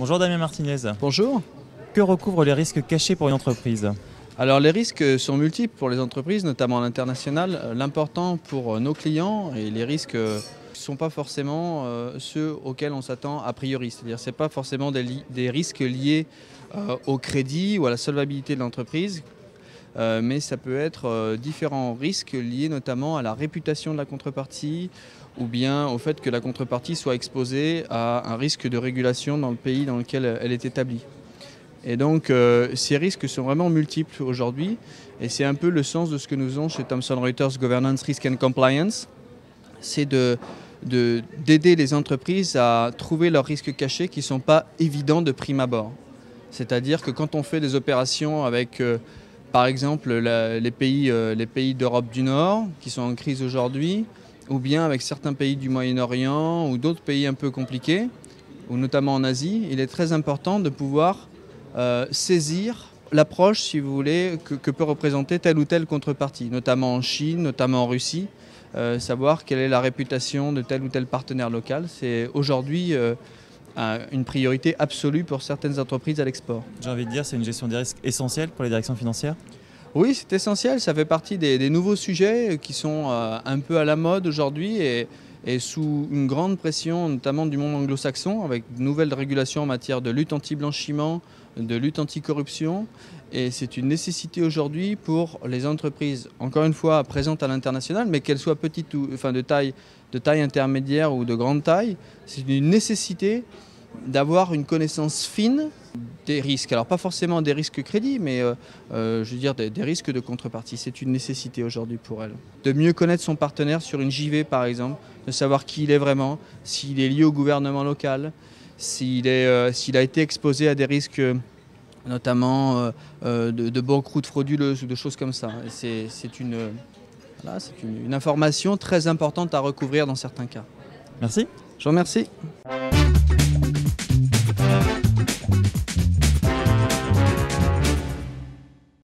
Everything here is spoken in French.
Bonjour Damien Martinez. Bonjour. Que recouvrent les risques cachés pour une entreprise? Alors les risques sont multiples pour les entreprises, notamment à l'international. L'important pour nos clients et les risques ne sont pas forcément ceux auxquels on s'attend a priori. C'est-à-dire que ce n'est pas forcément des risques liés au crédit ou à la solvabilité de l'entreprise, mais ça peut être différents risques liés notamment à la réputation de la contrepartie ou bien au fait que la contrepartie soit exposée à un risque de régulation dans le pays dans lequel elle est établie. Et donc ces risques sont vraiment multiples aujourd'hui et c'est un peu le sens de ce que nous faisons chez Thomson Reuters Governance, Risk and Compliance. C'est d'aider les entreprises à trouver leurs risques cachés qui ne sont pas évidents de prime abord. C'est-à-dire que quand on fait des opérations avec par exemple les pays d'Europe du Nord qui sont en crise aujourd'hui, ou bien avec certains pays du Moyen-Orient ou d'autres pays un peu compliqués, ou notamment en Asie, il est très important de pouvoir saisir l'approche, si vous voulez, que peut représenter telle ou telle contrepartie, notamment en Chine, notamment en Russie, savoir quelle est la réputation de tel ou tel partenaire local. C'est aujourd'hui une priorité absolue pour certaines entreprises à l'export. J'ai envie de dire, c'est une gestion des risques essentielle pour les directions financières? Oui, c'est essentiel, ça fait partie des nouveaux sujets qui sont un peu à la mode aujourd'hui et sous une grande pression, notamment du monde anglo-saxon, avec de nouvelles régulations en matière de lutte anti-blanchiment, de lutte anti-corruption. Et c'est une nécessité aujourd'hui pour les entreprises, encore une fois, présentes à l'international, mais qu'elles soient petites ou de taille intermédiaire ou de grande taille. C'est une nécessité d'avoir une connaissance fine des risques. Alors pas forcément des risques crédit, mais je veux dire des risques de contrepartie. C'est une nécessité aujourd'hui pour elles. De mieux connaître son partenaire sur une JV par exemple, de savoir qui il est vraiment, s'il est lié au gouvernement local, s'il a été exposé à des risques notamment de banqueroute frauduleuse ou de choses comme ça. C'est une information très importante à recouvrir dans certains cas. Merci. Je vous remercie.